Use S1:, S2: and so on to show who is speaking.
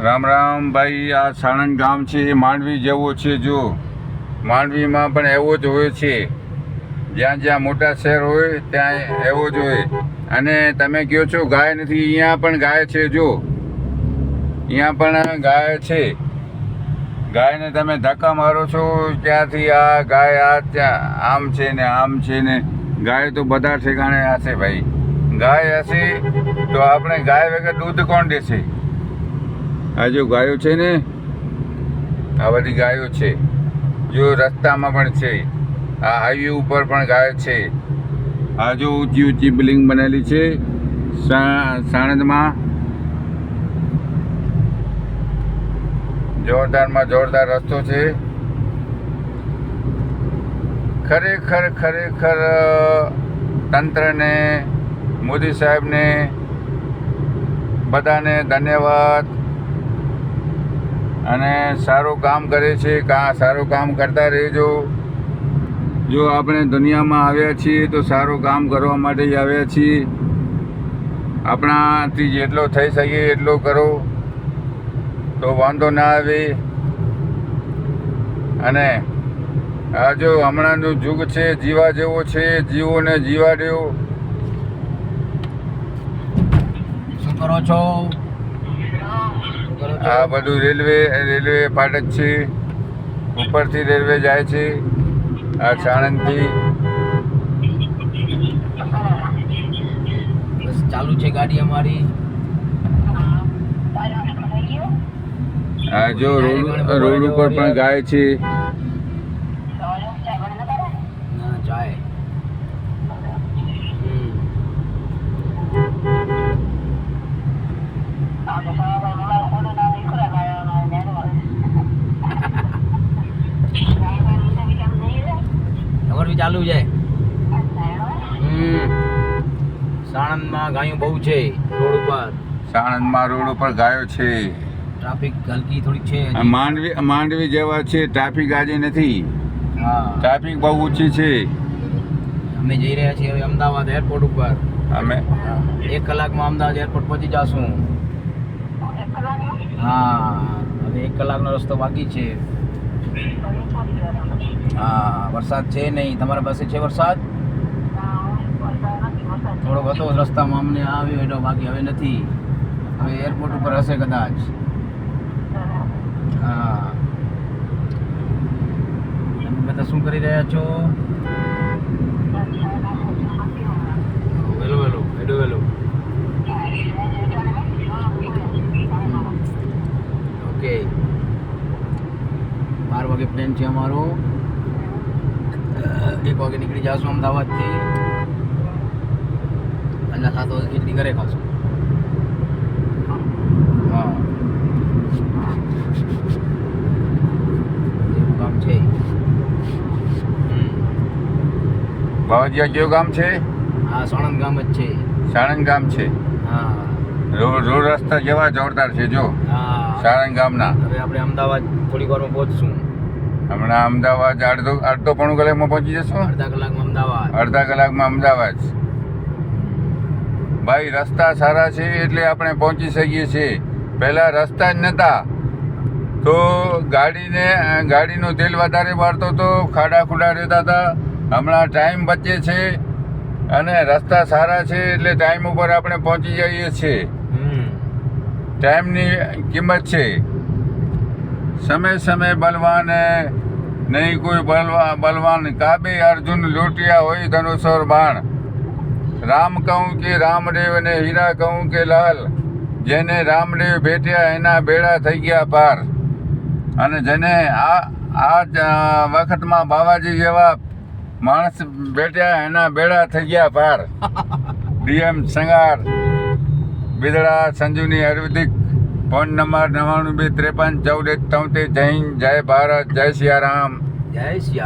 S1: રામ રામ ભાઈ. આ સાણંદ ગામ છે એ માંડવી જેવો છે. જો માંડવીમાં પણ એવો જ હોય છે. જ્યાં જ્યાં મોટા શહેર હોય ત્યાં એવો જ હોય. અને તમે કહો છો ગાય નથી, અહીંયા પણ ગાય છે. જો અહીંયા પણ ગાય છે. ગાયને તમે ધક્કા મારો છો ત્યાંથી આ ગાય આ ત્યાં આમ છે ને આમ છે ને. ગાય તો બધા ઠેકાણે હશે ભાઈ. ગાય હશે તો આપણે ગાય વગર દૂધ કોણ દેશે? આ જો ગાયો છે ને, આ બધી ગાયો છે. જો રસ્તામાં પણ છે, આ હાઈવે ઉપર પણ ગાય છે. આ જો ઊંચી ઊંચી બિલ્ડિંગ બનેલી છે સાણંદમાં. જોરદારમાં જોરદાર રસ્તો છે. ખરેખર ખરેખર તંત્રને, મોદી સાહેબને બધાને ધન્યવાદ. અને સારું કામ કરે છે. સારું કામ કરતા રહેજો. જો આપણે દુનિયામાં આવ્યા છીએ તો સારું કામ કરવા માટે જ આવ્યા છીએ. આપણાથી જેટલો થઈ શકે એટલો કરો તો વાંધો ના આવે. અને આ જો હમણાંનો યુગ છે, જીવા જેવો છે. જીવોને જીવા દો.
S2: શું કરો છો?
S1: આ બધું રેલવે ફાટક છે. ઉપરથી રેલવે જાય છે આ સાણંદથી.
S2: બસ ચાલુ છે ગાડી અમારી.
S1: આ જો રોડ ઉપર પણ ગાય છે.
S2: ના જાય. ખબર બી ચાલુ છે. સાણંદમાં ગાયું બહુ છે રોડ ઉપર.
S1: સાણંદમાં રોડ ઉપર ગાયો છે.
S2: ટ્રાફિક હલકી થોડીક છે.
S1: આ માંડવી જેવા છે. ટ્રાફિક આજે નથી.
S2: હા,
S1: ટ્રાફિક બહુ ઓછી છે.
S2: અમે જઈ રહ્યા છીએ હવે અમદાવાદ એરપોર્ટ ઉપર.
S1: અમે
S2: 1 કલાકમાં અમદાવાદ એરપોર્ટ પહોંચી જાશું. હા, હવે 1 કલાકનો રસ્તો બાકી છે. હા, વરસાદ છે નહીં. તમારા પાસે છે વરસાદ? થોડોક હતો રસ્તામાં, અમને આવ્યો એટલો, બાકી હવે નથી. હવે એરપોર્ટ ઉપર હશે કદાચ. હા, તમે બધા શું કરી રહ્યા છો? વેલો વેલો વેલો વેલો. ઓકે, 12 વાગે પ્લેન છે અમારો. 1 વાગે નીકળી જશું અમદાવાદથી. અને 7 વાગે ખીચડી ઘરે ખાશું. હા, એવું કામ છે.
S1: બાવાજીયા કયું ગામ છે?
S2: હા, સાણંદ ગામ જ છે.
S1: સાણંદ ગામ છે.
S2: હા,
S1: રોડ રસ્તા જેવા જોરદાર છે. જો
S2: હા.
S1: સાણંદ ગામના.
S2: હવે આપણે અમદાવાદ થોડીક વારમાં પહોંચશું.
S1: હમણાં અમદાવાદ અડધો પોણું કલાકમાં પહોંચી જશું.
S2: અડધા કલાકમાં અમદાવાદ.
S1: અડધા કલાકમાં અમદાવાદ. ભાઈ રસ્તા સારા છે એટલે આપણે પહોંચી શકીએ છીએ. પહેલાં રસ્તા જ નહોતા તો ગાડીનું તેલ વધારે વાળતો હતો, ખાડા ખુડા રહેતા હતા. હમણાં ટાઈમ બચે છે અને રસ્તા સારા છે એટલે ટાઈમ ઉપર આપણે પહોંચી જઈએ છીએ. ટાઈમની કિંમત છે. સમય બલવાન નહીં કોઈ બલવાન. કાબે અર્જુન લૂંટ્યા હોય ધનુષર બાણ. રામ કહું કે રામદેવ અને હીરા કહું કે લાલ. જેને રામદેવ ભેટ્યા એના બેડા થઈ ગયા પાર. અને જેને આ વખતમાં બાવાજી જેવા માણસ બેઠ્યા એના બેડા થઈ ગયા પાર. ડીએમ સંગાર, બિદડા, સંજુની આયુર્વેદિક. Phone number 9923511473. જય હિન્દ, જય ભારત, જય સિયારામ.
S2: જય સિયા